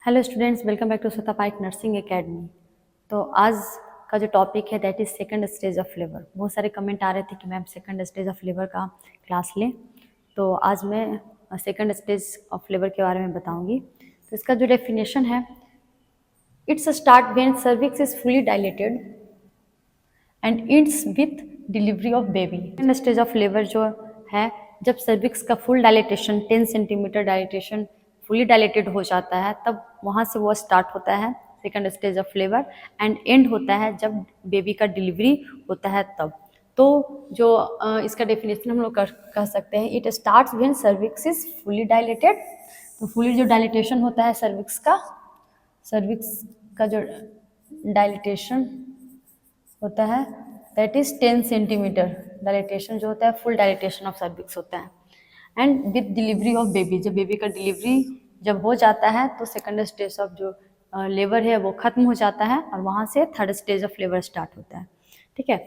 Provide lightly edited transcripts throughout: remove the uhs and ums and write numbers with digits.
Hello students, welcome back to Swata Paik nursing academy. तो आज का जो टॉपिक है that is second stage of labour. बहुत सारे कमेंट आ रहे थे कि ma'am second stage of labour का क्लास लें, तो आज मैं सेकंड स्टेज ऑफ लेबर के बारे में बताऊंगी। तो इसका जो डेफिनेशन है, it's start when cervix is fully dilated and it's with delivery of baby. Second stage of labour जो है, जब सर्विक्स का full dilatation 10 centimetre dilatation fully dilated हो जाता है, तब वहाँ से वो स्टार्ट होता है second stage of labour and and होता है जब बेबी का डिलीवरी होता है तब। तो जो इसका डेफिनेशन हम लोग कह सकते हैं, it starts when cervix is fully dilated. तो फुली जो डायलेटेशन होता है सर्विक्स का जो डायलेटेशन होता है दैट इज 10 सेंटीमीटर डायलेटेशन जो होता है, फुल डायलेटेशन ऑफ सर्विक्स होता है। And with delivery of baby, जब बेबी का डिलीवरी जब हो जाता है तो सेकंड स्टेज ऑफ जो लेबर है वो खत्म हो जाता है और वहाँ से third stage of labour start होता है। ठीक है,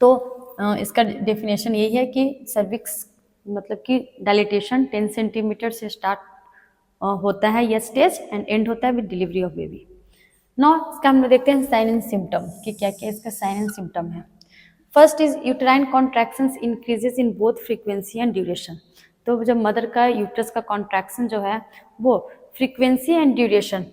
तो इसका डेफिनेशन यही है कि सर्विक्स मतलब कि डायलेटेशन 10 सेंटीमीटर से स्टार्ट होता है यह स्टेज एंड एंड होता है विद डिलीवरी ऑफ बेबी। नौ इसका हम लोग देखते हैं साइन एंड सिम्टम कि क्या क्या इसका साइन एंड सिम्टम है। First is uterine contractions increases in both frequency and duration. तो जब मदर का यूट्रस का कॉन्ट्रैक्शन जो है वो फ्रीक्वेंसी एंड ड्यूरेशन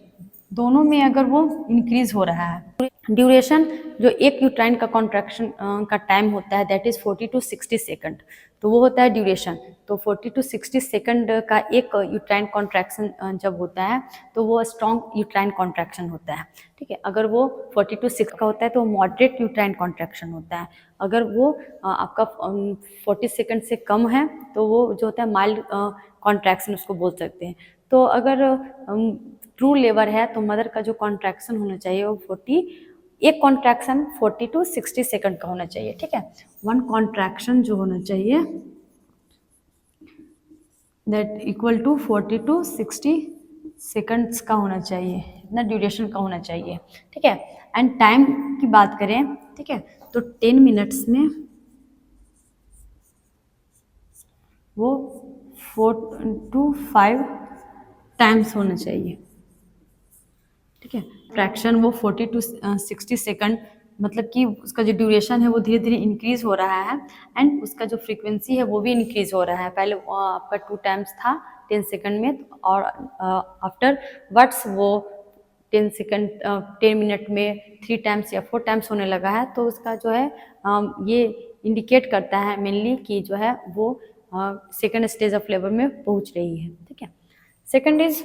दोनों में अगर वो इंक्रीज हो रहा है, ड्यूरेशन जो एक यूट्राइन का कॉन्ट्रैक्शन का टाइम होता है दैट इज 40 to 60 सेकंड, तो वो होता है ड्यूरेशन। तो 40 to 60 सेकंड का एक यूट्राइन कॉन्ट्रैक्शन जब होता है तो वो स्ट्रॉन्ग यूट्राइन कॉन्ट्रैक्शन होता है। ठीक है, अगर वो 40 to 6 का होता है तो वो मॉडरेट यूट्राइन कॉन्ट्रैक्शन होता है। अगर वो आपका 40 सेकंड से कम है तो वो जो होता है माइल्ड कॉन्ट्रैक्शन उसको बोल सकते हैं। तो अगर ट्रू लेबर है तो मदर का जो कॉन्ट्रैक्शन होना चाहिए वो एक कॉन्ट्रैक्शन 40 to 60 सेकंड का होना चाहिए। ठीक है, वन कॉन्ट्रैक्शन जो होना चाहिए that equal to 40 to 60 seconds का होना चाहिए, इतना ड्यूरेशन का होना चाहिए। ठीक है, एंड टाइम की बात करें, ठीक है, तो 10 मिनट्स में वो 4 to 5 टाइम्स होना चाहिए। ठीक है, फ्रैक्शन वो 40 to 60 सेकंड, मतलब कि उसका जो ड्यूरेशन है वो धीरे धीरे इंक्रीज हो रहा है एंड उसका जो फ्रीक्वेंसी है वो भी इंक्रीज हो रहा है। पहले आपका 2 टाइम्स था 10 सेकंड में और आफ्टर वर्ड्स वो 10 सेकंड 10 मिनट में 3 टाइम्स या 4 टाइम्स होने लगा है। तो उसका जो है ये इंडिकेट करता है मेनली कि जो है वो सेकंड स्टेज ऑफ लेबर में पहुंच रही है। ठीक है, second is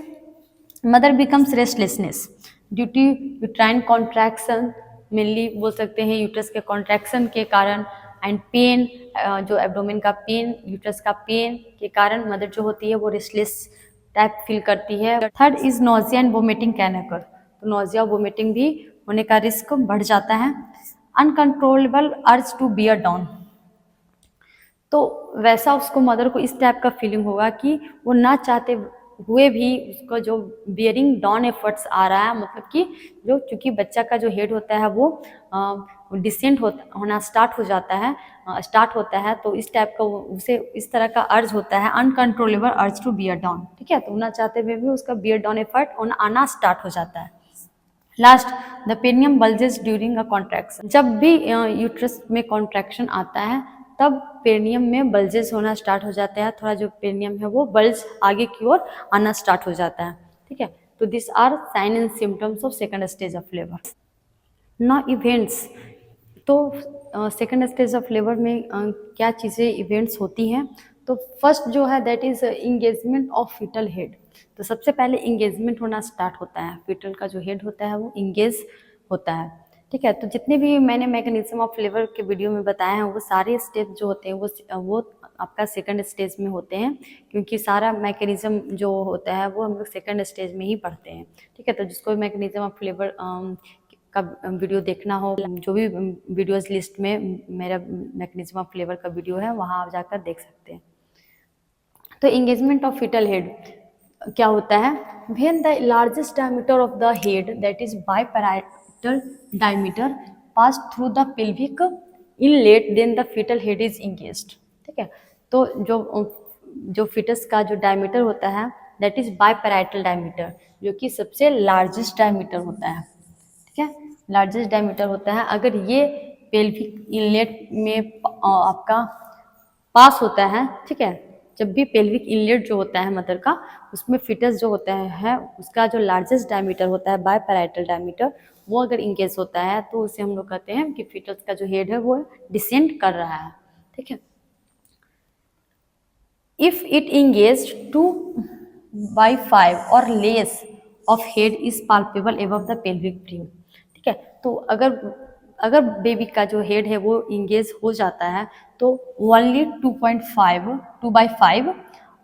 mother becomes restlessness due to uterine contraction, mainly बोल सकते हैं यूट्रस के कॉन्ट्रैक्शन के कारण एंड पेन, जो एब्डोमेन का पेन, यूट्रस का पेन के कारण मदर जो होती है वो रेस्टलेस टाइप फील करती है। Third is nausea and vomiting can occur, तो नोजिया वोमिटिंग भी होने का रिस्क बढ़ जाता है। Uncontrollable urge to bear down, तो वैसा उसको मदर को इस टाइप का फीलिंग होगा कि वो ना चाहते हुए भी उसको जो बियरिंग डाउन एफर्ट्स आ रहा है, मतलब कि जो चूँकि बच्चा का जो हेड होता है वो डिसेंट होना स्टार्ट होता है, तो इस टाइप का उसे इस तरह का अर्ज होता है, uncontrollable urge to bear down. ठीक है, तो ना चाहते हुए भी उसका बियर डाउन एफर्ट आना स्टार्ट हो जाता है। Last, the perineum bulges during a contraction, जब भी यूट्रस में कॉन्ट्रैक्शन आता है तब पेनियम में बल्जेस होना स्टार्ट हो जाता है, थोड़ा जो पेनियम है वो बल्ज आगे की ओर आना स्टार्ट हो जाता है। ठीक है, तो this are sign and symptoms of second stage of labour. ना इवेंट्स, तो सेकंड स्टेज ऑफ लेबर में क्या चीज़ें इवेंट्स होती हैं। तो फर्स्ट जो है that is engagement of foetal head. तो सबसे पहले इंगेजमेंट होना स्टार्ट होता है, फीटल का जो हेड होता है वो इंगेज होता है। ठीक है, तो जितने भी मैंने मैकेनिज्म ऑफ लेबर के वीडियो में बताए हैं वो सारे स्टेप जो होते हैं वो आपका सेकंड स्टेज में होते हैं, क्योंकि सारा मैकेनिज्म जो होता है वो हम लोग सेकंड स्टेज में ही पढ़ते हैं। ठीक है, तो जिसको मैकेनिज्म ऑफ लेबर का वीडियो देखना हो, जो भी वीडियोस लिस्ट में मेरा मैकेनिज्म ऑफ लेबर का वीडियो है वहाँ आप जाकर देख सकते हैं। तो इंगेजमेंट ऑफ फीटल हेड क्या होता है, when the largest diameter of the head that is biparietal diameter pass through the pelvic inlet then the fetal head is engaged. ठीक है, तो जो फीटस का जो डायमीटर होता है दैट इज बायपैराइटल डायमीटर, जो कि सबसे लार्जेस्ट डायमीटर होता है, ठीक है, लार्जेस्ट डायमीटर होता है। अगर ये पेल्विक इनलेट में आपका पास होता है, ठीक है, जब भी पेल्विक इनलेट जो होता है मदर का, उसमें फिटस जो होता है उसका जो लार्जेस्ट डायमीटर होता है बायपैराइटल डायमीटर, वो अगर इंगेज होता है तो उसे हम लोग कहते हैं कि फिटस का जो हेड है वो डिसेंड कर रहा है, ठीक है। If it engaged 2/5 or less of head is palpable above the pelvic brim, ठीक है। तो अगर बेबी का जो हेड है वो इंगेज हो जाता है तो ओनली 2/5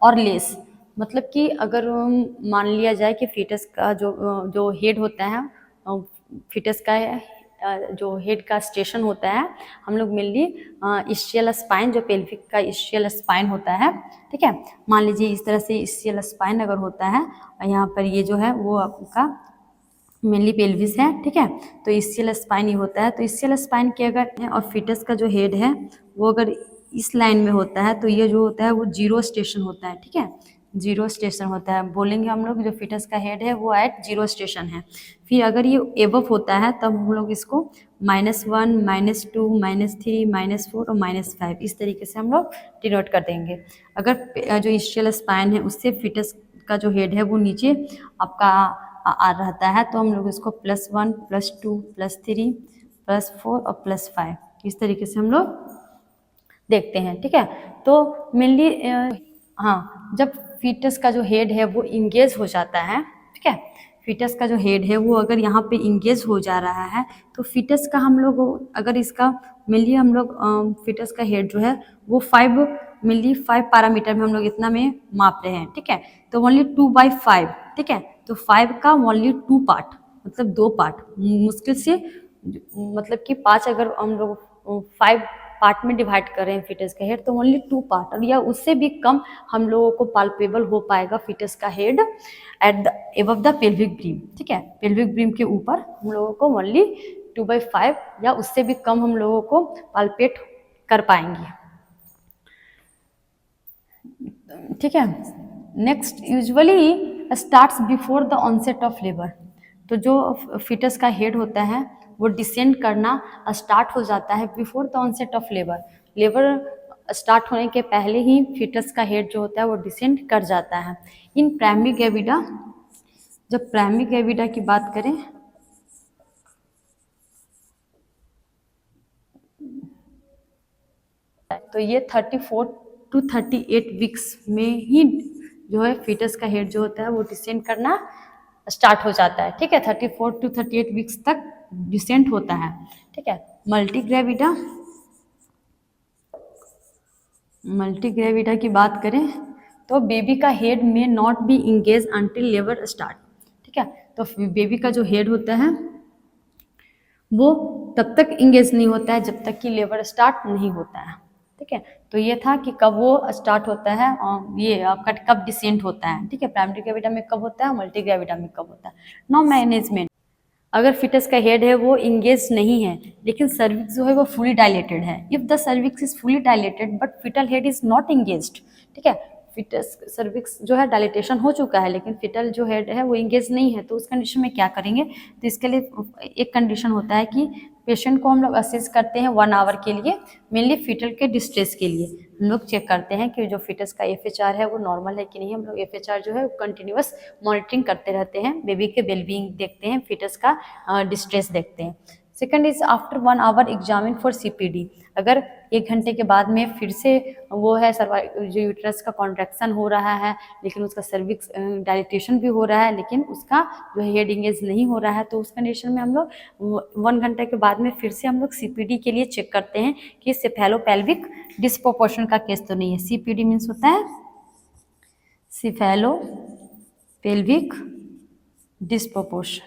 और लेस, मतलब कि अगर मान लिया जाए कि फीटस का जो हेड होता है, फीटस का जो हेड का स्टेशन होता है, हम लोग मेनली इस्चियल स्पाइन, जो पेल्विक का इस्चियल स्पाइन होता है, ठीक है, मान लीजिए इस तरह से इस्चियल स्पाइन अगर होता है, यहाँ पर ये जो है वो आपका मेनली पेल्विस है, ठीक है, तो इस्चियल स्पाइन ही होता है। तो इस्चियल स्पाइन के अगर और फीटस का जो हेड है वो अगर इस लाइन में होता है तो ये जो होता है वो जीरो स्टेशन होता है, ठीक है, जीरो स्टेशन होता है, बोलेंगे हम लोग जो फीटस का हेड है वो एट जीरो स्टेशन है। फिर अगर ये एबव होता है तब हम लोग इसको -1, -2, -3, -4 और -5 इस तरीके से हम लोग डिनोट कर देंगे। अगर जो इस्चियल स्पाइन है उससे फीटस का जो हेड है वो नीचे आपका आ रहता है तो हम लोग इसको +1, +2, +3, +4 और +5 इस तरीके से हम लोग देखते हैं, ठीक है। तो मेनली हाँ, जब फीटस का जो हेड है वो इंगेज हो जाता है, ठीक है, फीटस का जो हेड है वो अगर यहाँ पे इंगेज हो जा रहा है तो फीटस का हम लोग अगर इसका मेनली हम लोग फीटस का हेड जो है वो 5 पैरामीटर में हम लोग इतना में माप रहे हैं, ठीक है, तो ओनली 2/5, ठीक है, तो 5 का ओनली 2 पार्ट, मतलब 2 पार्ट मुश्किल से, मतलब कि 5 अगर हम लोग 5 पार्ट में डिवाइड कर रहे हैं फीटस का हेड तो ओनली 2 पार्ट, और या उससे भी कम हम लोगों को पाल्पेबल हो पाएगा फीटस का head at the above the pelvic brim, ठीक है, पेल्विक ब्रीम के ऊपर हम लोगों को ओनली 2/5 या उससे भी कम हम लोगों को पाल्पेट कर पाएंगे, ठीक है। Next usually starts before the onset of labour, तो जो फीटस का हेड होता है वो डिसेंड करना स्टार्ट हो जाता है before the onset of labour, labour start होने के पहले ही फीटस का हेड जो होता है वो डिसेंड कर जाता है। इन प्राइमरी ग्रेविडा, जब प्राइमरी ग्रेविडा की बात करें तो ये 34 to 38 वीक्स में ही जो है फीटस का हेड जो होता है वो डिसेंड करना स्टार्ट हो जाता है, ठीक है, 34 to 38 वीक्स तक डिसेंट होता है, ठीक है। मल्टी ग्रेविडा की बात करें तो बेबी का हेड में not be engage until labour start, ठीक है, तो बेबी का जो हेड होता है वो तब तक इंगेज नहीं होता है जब तक कि लेबर स्टार्ट नहीं होता है, ठीक है। तो ये था कि कब वो स्टार्ट होता है और ये आपका कब डिसेंट होता है, ठीक है, प्राइमरी ग्रेविडा में कब होता है, मल्टी ग्रेविडा में कब होता है। नो मैनेजमेंट, अगर फिटस का हेड है वो इंगेज नहीं है लेकिन सर्विक्स जो है वो फुली डायलेटेड है, if the cervix is fully dilated but foetal head is not engaged, ठीक है, फिटस सर्विक्स जो है डायलेटेशन हो चुका है लेकिन फिटल जो हेड है वो इंगेज नहीं है, तो उस कंडीशन में क्या करेंगे, तो इसके लिए एक कंडीशन होता है कि पेशेंट को हम लोग असेस करते हैं 1 आवर के लिए, मेनली फिटल के डिस्ट्रेस के लिए हम लोग चेक करते हैं कि जो फिटस का FHR है वो नॉर्मल है कि नहीं, हम लोग FHR जो है कंटिन्यूअस मॉनिटरिंग करते रहते हैं, बेबी के वेलबींग देखते हैं, फिटस का डिस्ट्रेस देखते हैं। Second is after 1 hour examine for CPD, अगर 1 घंटे के बाद में फिर से वो है जो यूट्रस का कॉन्ट्रैक्शन हो रहा है लेकिन उसका सर्विक्स डायलिटेशन भी हो रहा है लेकिन उसका जो हेड इंगेज नहीं हो रहा है, तो उस कंडीशन में हम लोग 1 घंटे के बाद में फिर से हम लोग CPD के लिए चेक करते हैं कि सेफेलोपेल्विक डिस्प्रोपोर्शन का केस तो नहीं है। CPD मीन्स होता है सेफेलोपेल्विक डिस्प्रोपोर्शन,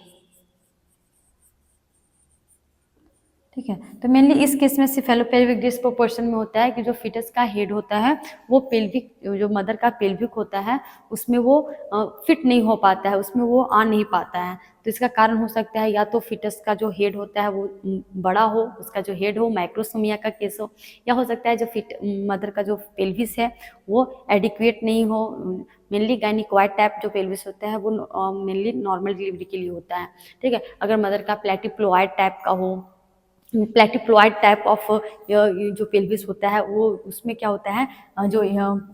ठीक है। तो मेनली इस केस में सिफेलोपेल्विक डिस्प्रोपोर्शन में होता है कि जो फीटस का हेड होता है वो पेल्विक, जो मदर का पेल्विक होता है उसमें वो फिट नहीं हो पाता है, उसमें वो आ नहीं पाता है। तो इसका कारण हो सकता है या तो फीटस का जो हेड होता है वो बड़ा हो, उसका जो हेड हो माइक्रोसोमिया का केस हो, या हो सकता है जो मदर का जो पेल्विस है वो एडिक्वेट नहीं हो। मेनली गायनिकॉइड टाइप जो पेल्विस होता है वो मेनली नॉर्मल डिलीवरी के लिए होता है। ठीक है। अगर मदर का प्लेटिप्लोइड टाइप का हो, प्लेटिप्लॉइड टाइप ऑफ जो पेल्विस होता है वो उसमें क्या होता है, जो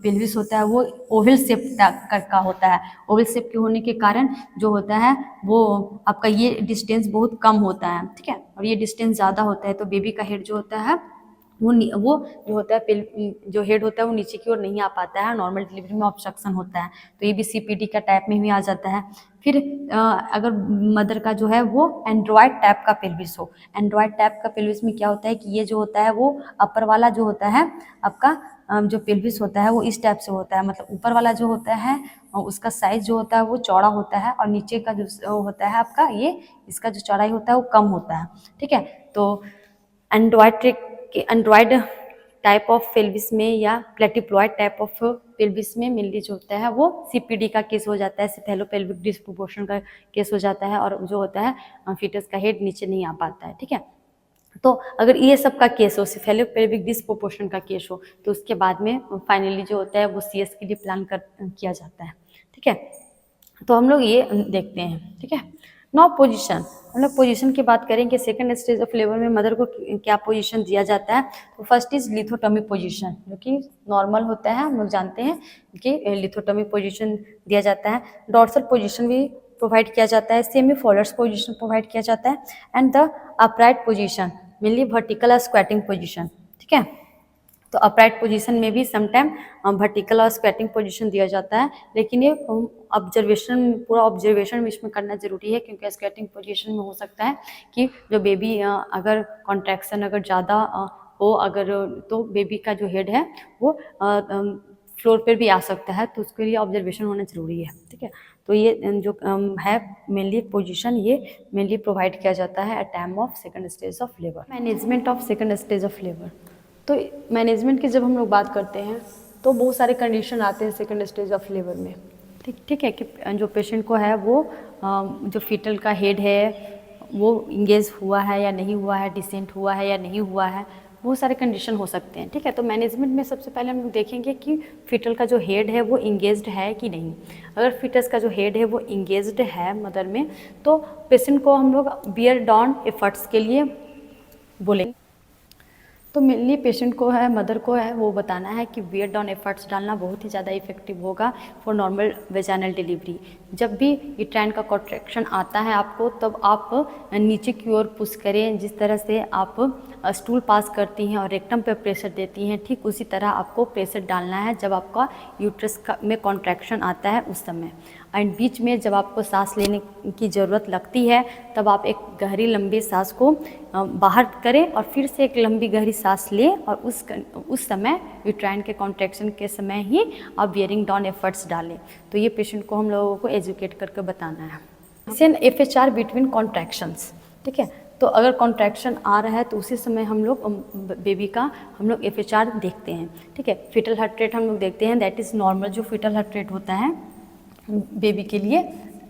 पेल्विस होता है वो ओवल शेप का होता है। ओवल शेप के होने के कारण जो होता है वो आपका ये डिस्टेंस बहुत कम होता है। ठीक है। और ये डिस्टेंस ज़्यादा होता है तो बेबी का हेड जो होता है वो जो होता है जो हेड होता है वो नीचे की ओर नहीं आ पाता है, नॉर्मल डिलीवरी में ऑब्स्ट्रक्शन होता है। तो ये भी सीपीडी का टाइप में भी आ जाता है। फिर अगर मदर का जो है वो एंड्रॉयड टाइप का पेल्विस हो, एंड्रॉयड टाइप का पेल्विस में क्या होता है कि ये जो होता है वो अपर वाला जो होता है आपका जो पेल्विस होता है वो इस टाइप से होता है, मतलब ऊपर वाला जो होता है उसका साइज जो होता है वो चौड़ा होता है और नीचे का जो होता है आपका ये इसका जो चौड़ाई होता है वो कम होता है। ठीक है। तो एंड्रॉयड टाइप ऑफ पेल्विस में या प्लेटिप्लॉइड टाइप ऑफ पेल्विस में मेनली जो होता है वो सीपीडी का केस हो जाता है, सिफेलोपेल्विक डिस्प्रोपोर्शन का केस हो जाता है और जो होता है फीटस का हेड नीचे नहीं आ पाता है। ठीक है। तो अगर ये सब का केस हो, सिफेलोपेल्विक डिस्प्रोपोर्शन का केस हो, तो उसके बाद में फाइनली जो होता है वो सीएस के लिए प्लान किया जाता है। ठीक है। तो हम लोग ये देखते हैं। ठीक है। नाउ पोजीशन, हम लोग पोजीशन की बात करें कि सेकंड स्टेज ऑफ लेबर में मदर को क्या पोजीशन दिया जाता है। तो फर्स्ट इज लिथोटमी पोजीशन, जो कि नॉर्मल होता है, हम लोग जानते हैं कि लिथोटमी पोजीशन दिया जाता है। डॉर्सल पोजीशन भी प्रोवाइड किया जाता है, सेमी फॉलोअर्स पोजीशन प्रोवाइड किया जाता है, and the upright position mainly vertical और स्क्वाटिंग पोजीशन। ठीक है। तो अपराइट पोजीशन में भी समटाइम वर्टिकल और स्क्वाटिंग पोजीशन दिया जाता है, लेकिन ये ऑब्जर्वेशन पूरा ऑब्जर्वेशन इसमें करना जरूरी है, क्योंकि स्क्वाटिंग पोजीशन में हो सकता है कि जो बेबी अगर कॉन्ट्रैक्शन अगर ज़्यादा हो अगर तो बेबी का जो हेड है वो फ्लोर पर भी आ सकता है, तो उसके लिए ऑब्जर्वेशन होना जरूरी है। ठीक है। तो ये जो है मेनली पोजीशन ये मेनली प्रोवाइड किया जाता है at time of second stage of labour. Management of second stage of labour, तो मैनेजमेंट की जब हम लोग बात करते हैं तो बहुत सारे कंडीशन आते हैं सेकंड स्टेज ऑफ लेबर में। ठीक है कि जो पेशेंट को है वो जो फीटल का हेड है वो इंगेज हुआ है या नहीं हुआ है, डिसेंट हुआ है या नहीं हुआ है, बहुत सारे कंडीशन हो सकते हैं। ठीक है। तो मैनेजमेंट में सबसे पहले हम लोग देखेंगे कि फीटल का जो हेड है वो इंगेज्ड है कि नहीं। अगर फीटस का जो हेड है वो इंगेज्ड है मदर में, तो पेशेंट को हम लोग बियर डाउन एफर्ट्स के लिए बोलेंगे। तो मेनली पेशेंट को है, मदर को है, वो बताना है कि बियर डाउन एफर्ट्स डालना बहुत ही ज़्यादा इफेक्टिव होगा फॉर नॉर्मल वेजाइनल डिलीवरी। जब भी यूट्राइन का कॉन्ट्रैक्शन आता है आपको, तब आप नीचे की ओर पुश करें, जिस तरह से आप स्टूल पास करती हैं और रेक्टम पे प्रेशर देती हैं, ठीक उसी तरह आपको प्रेशर डालना है जब आपका यूट्रस में कॉन्ट्रैक्शन आता है उस समय। एंड बीच में जब आपको सांस लेने की ज़रूरत लगती है तब आप एक गहरी लंबी सांस को बाहर करें और फिर से एक लंबी गहरी सांस लें, और उस समय यूट्राइन के कॉन्ट्रैक्शन के समय ही आप बियरिंग डाउन एफर्ट्स डालें। तो ये पेशेंट को हम लोगों को एजुकेट करके बताना है। FHR between contractions. ठीक है। तो अगर कॉन्ट्रैक्शन आ रहा है तो उसी समय हम लोग बेबी का हम लोग FHR देखते हैं। ठीक है। फीटल हार्ट रेट हम लोग देखते हैं, दैट इज़ नॉर्मल जो फीटल हार्ट रेट होता है बेबी के लिए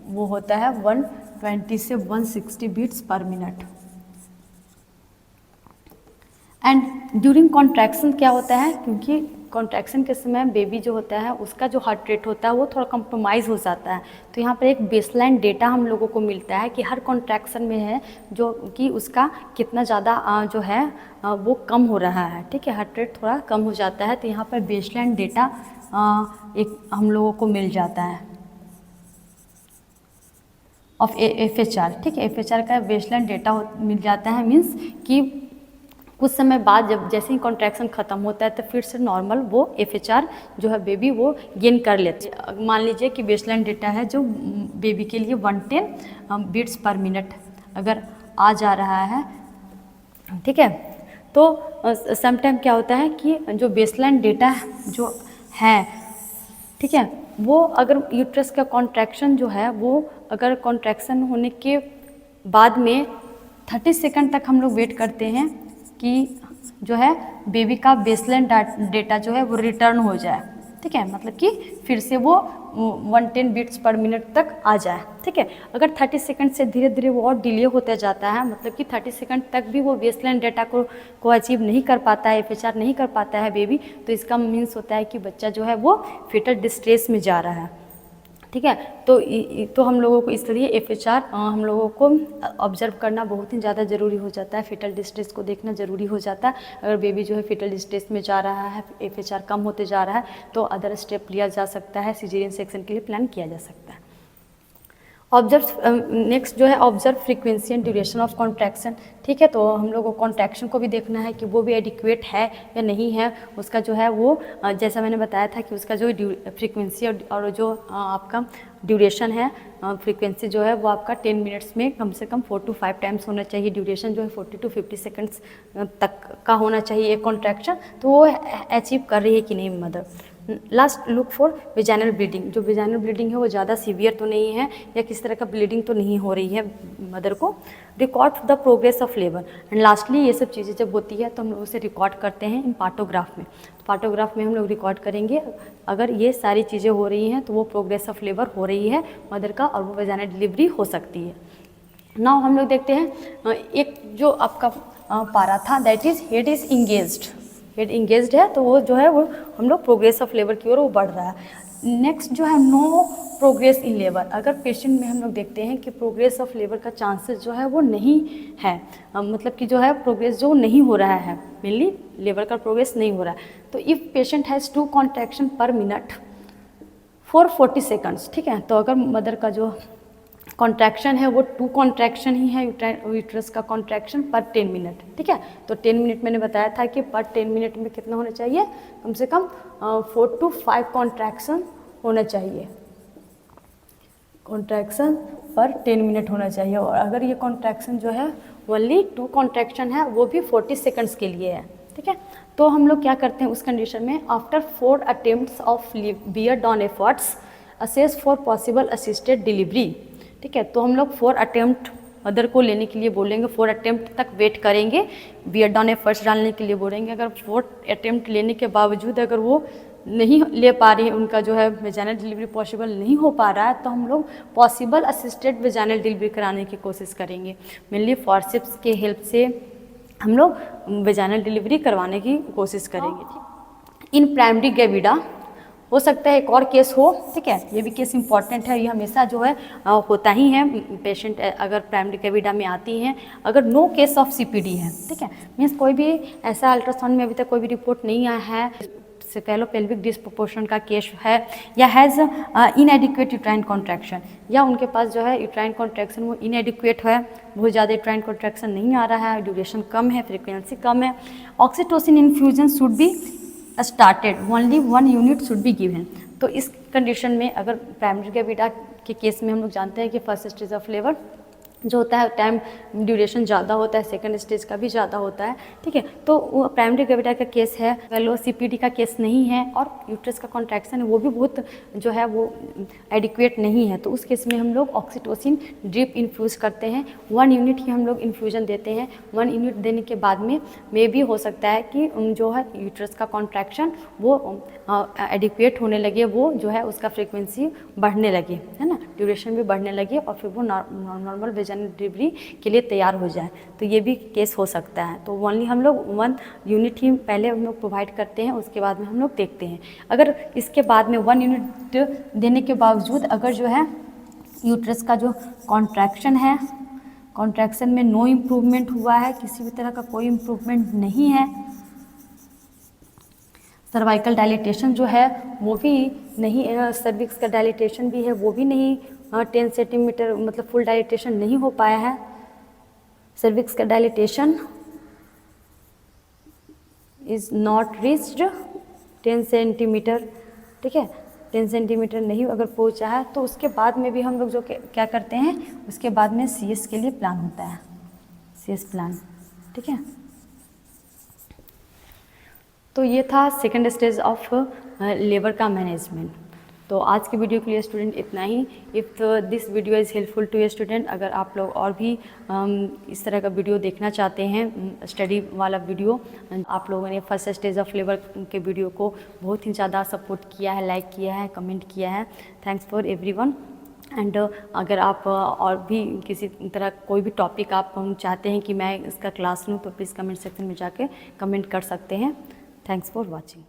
वो होता है 120 से 160 बीट्स पर मिनट। एंड ड्यूरिंग कॉन्ट्रैक्शन क्या होता है, क्योंकि कॉन्ट्रैक्शन के समय बेबी जो होता है उसका जो हार्ट रेट होता है वो थोड़ा कंप्रोमाइज़ हो जाता है। तो यहाँ पर एक बेसलाइन डेटा हम लोगों को मिलता है कि हर कॉन्ट्रैक्शन में है जो कि उसका कितना ज़्यादा जो है वो कम हो रहा है। ठीक है। हार्ट रेट थोड़ा कम हो जाता है, तो यहाँ पर बेसलाइन डेटा एक हम लोगों को मिल जाता है ऑफ FHR। ठीक है। FHR का बेसलाइन डेटा मिल जाता है, मीन्स कि कुछ समय बाद जब जैसे ही कॉन्ट्रैक्शन ख़त्म होता है तो फिर से नॉर्मल वो FHR जो है बेबी वो गेन कर लेते हैं। मान लीजिए कि बेसलाइन डेटा है जो बेबी के लिए 110 बीट्स पर मिनट अगर आ जा रहा है। ठीक है। तो समटाइम क्या होता है कि जो बेसलाइन डेटा जो है, ठीक है, वो अगर यूट्रस का कॉन्ट्रैक्शन जो है वो अगर कॉन्ट्रैक्शन होने के बाद में 30 सेकंड तक हम लोग वेट करते हैं कि जो है बेबी का बेसलाइन डेटा जो है वो रिटर्न हो जाए, ठीक है, मतलब कि फिर से वो 110 बीट्स पर मिनट तक आ जाए, ठीक है। अगर 30 सेकंड से धीरे धीरे वो और डिले होता जाता है, मतलब कि 30 सेकंड तक भी वो बेसलाइन डेटा को अचीव नहीं कर पाता है, FHR नहीं कर पाता है बेबी, तो इसका मीन्स होता है कि बच्चा जो है वो फीटल डिस्ट्रेस में जा रहा है, ठीक है। तो हम लोगों को इसलिए FHR हम लोगों को ऑब्जर्व करना बहुत ही ज़्यादा ज़रूरी हो जाता है, फीटल डिस्ट्रेस को देखना ज़रूरी हो जाता है। अगर बेबी जो है फीटल डिस्ट्रेस में जा रहा है, FHR कम होते जा रहा है, तो अदर स्टेप लिया जा सकता है, सिजेरियन सेक्शन के लिए प्लान किया जा सकता है। ऑब्जर्व नेक्स्ट जो है observe frequency and duration of contraction, ठीक है। तो हम लोग को कॉन्ट्रैक्शन को भी देखना है कि वो भी एडिक्वेट है या नहीं है, उसका जो है वो जैसा मैंने बताया था कि उसका जो फ्रीक्वेंसी और जो आपका ड्यूरेशन है, फ्रीक्वेंसी जो है वो आपका 10 मिनट्स में कम से कम 4 to 5 टाइम्स होना चाहिए, ड्यूरेशन जो है 40 to 50 सेकंड्स तक का होना चाहिए एक कॉन्ट्रैक्शन, तो वो अचीव कर रही है कि नहीं mother. Last look for vaginal bleeding, जो विजाइनल ब्लीडिंग है वो ज़्यादा सीवियर तो नहीं है या किस तरह का ब्लीडिंग तो नहीं हो रही है मदर को। Record the progress of labour, and lastly ये सब चीज़ें जब होती है तो हम लोग उसे रिकॉर्ड करते हैं इन पार्टोग्राफ में। तो पार्टोग्राफ में हम लोग रिकॉर्ड करेंगे, अगर ये सारी चीज़ें हो रही हैं तो वो प्रोग्रेस ऑफ लेबर हो रही है मदर का, और वो विजाइनल डिलीवरी हो सकती है। नाउ हम लोग देखते हैं एक जो आपका पारा था, that is head is engaged, head engaged है तो वो जो है वो हम लोग प्रोग्रेस ऑफ लेबर की ओर वो बढ़ रहा है। नेक्स्ट जो है नो प्रोग्रेस इन लेबर, अगर पेशेंट में हम लोग देखते हैं कि प्रोग्रेस ऑफ लेबर का चांसेस जो है वो नहीं है, मतलब कि जो है प्रोग्रेस जो नहीं हो रहा है, मेनली लेबर का प्रोग्रेस नहीं हो रहा है, तो इफ़ पेशेंट हैज़ 2 कॉन्ट्रैक्शन पर मिनट फॉर 40 सेकंड्स, ठीक है। तो अगर मदर का जो कॉन्ट्रैक्शन है वो 2 कॉन्ट्रैक्शन ही है, यूट्रस का कॉन्ट्रैक्शन पर 10 मिनट, ठीक है। तो 10 मिनट मैंने बताया था कि पर 10 मिनट में कितना होना चाहिए, कम से कम 4 to 5 कॉन्ट्रैक्शन होना चाहिए, कॉन्ट्रैक्शन पर 10 मिनट होना चाहिए। और अगर ये कॉन्ट्रैक्शन जो है ओनली 2 कॉन्ट्रैक्शन है, वो भी 40 सेकंड्स के लिए है, ठीक है। तो हम लोग क्या करते हैं उस कंडीशन में, after 4 attempts of beer down efforts assess for possible assisted delivery, ठीक है। तो हम लोग 4 अटेम्प्ट मदर को लेने के लिए बोलेंगे, 4 अटेम्प्ट तक वेट करेंगे, बियर डाउन एफर्ट्स डालने के लिए बोलेंगे। अगर 4 अटेम्प्ट लेने के बावजूद अगर वो नहीं ले पा रही है, उनका जो है वेजाइनल डिलीवरी पॉसिबल नहीं हो पा रहा है, तो हम लोग पॉसिबल असिस्टेड वेजाइनल डिलीवरी कराने की कोशिश करेंगे। मेनली फॉरसेप्स के हेल्प से हम लोग वेजाइनल डिलीवरी करवाने की कोशिश करेंगे। इन प्राइमरी ग्रेविडा हो सकता है एक और केस हो, ठीक है, ये भी केस इंपॉर्टेंट है, ये हमेशा जो है होता ही है, पेशेंट अगर प्राइमरी ग्रेविडा में आती हैं, अगर नो केस ऑफ CPD है, ठीक है, मीन्स कोई भी ऐसा अल्ट्रासाउंड में अभी तक कोई भी रिपोर्ट नहीं आया है, सेफेलोपेल्विक डिस्प्रोपोर्शन का केस है, या हैज़ इनएडिक्वेट यूट्राइन कॉन्ट्रैक्शन, या उनके पास जो है यूट्राइन कॉन्ट्रैक्शन वो इनएडिक्वेट है, बहुत ज़्यादा यूट्राइन कॉन्ट्रैक्शन नहीं आ रहा है, ड्यूरेशन कम है, फ्रिक्वेंसी कम है, oxytocin infusion should be started, only 1 unit should be given. तो इस कंडीशन में अगर प्राइमरी ग्रेविडा के केस में हम लोग जानते हैं कि फर्स्ट स्टेज ऑफ लेबर जो होता है टाइम ड्यूरेशन ज़्यादा होता है, सेकंड स्टेज का भी ज़्यादा होता है, ठीक है। तो वो प्राइमरी ग्रेविडा का केस है, लो CPD का केस नहीं है, और यूट्रस का कॉन्ट्रैक्शन है वो भी बहुत जो है वो एडिक्वेट नहीं है, तो उस केस में हम लोग ऑक्सीटोसिन ड्रिप इन्फ्यूज़ करते हैं, 1 यूनिट ही हम लोग इन्फ्यूजन देते हैं। 1 यूनिट देने के बाद में मे भी हो सकता है कि जो है यूट्रस का कॉन्ट्रैक्शन वो एडिक्वेट होने लगे, वो जो है उसका फ्रिक्वेंसी बढ़ने लगे, है ना, ड्यूरेशन भी बढ़ने लगे, और फिर वो नॉर्मल वेजाइनल डिलीवरी के लिए तैयार हो जाए, तो ये भी केस हो सकता है। तो ओनली हम लोग 1 यूनिट ही पहले हम लोग प्रोवाइड करते हैं, उसके बाद में हम लोग देखते हैं। अगर इसके बाद में 1 यूनिट देने के बावजूद अगर जो है यूट्रस का जो कॉन्ट्रैक्शन है, कॉन्ट्रैक्शन में नो इम्प्रूवमेंट हुआ है, किसी भी तरह का कोई इम्प्रूवमेंट नहीं है, सर्वाइकल डायलिटेशन जो है वो भी नहीं, सर्विक्स का डायलिटेशन भी है वो भी नहीं 10 सेंटीमीटर मतलब फुल डायलिटेशन नहीं हो पाया है, सर्विक्स का dilatation is not reached 10 centimetre, ठीक है, 10 सेंटीमीटर नहीं अगर पहुंचा है, तो उसके बाद में भी हम लोग जो क्या करते हैं, उसके बाद में CS के लिए प्लान होता है, CS प्लान, ठीक है। तो ये था सेकेंड स्टेज ऑफ लेबर का मैनेजमेंट। तो आज की वीडियो के लिए स्टूडेंट इतना ही। If this video is helpful to a student, अगर आप लोग और भी इस तरह का वीडियो देखना चाहते हैं, स्टडी वाला वीडियो, आप लोगों ने फर्स्ट स्टेज ऑफ लेबर के वीडियो को बहुत ही ज़्यादा सपोर्ट किया है, लाइक किया है, कमेंट किया है, थैंक्स फॉर एवरीवन। एंड अगर आप और भी किसी तरह कोई भी टॉपिक आप चाहते हैं कि मैं इसका क्लास लूँ, तो प्लीज़ कमेंट सेक्शन में जाके कमेंट कर सकते हैं। Thanks for watching.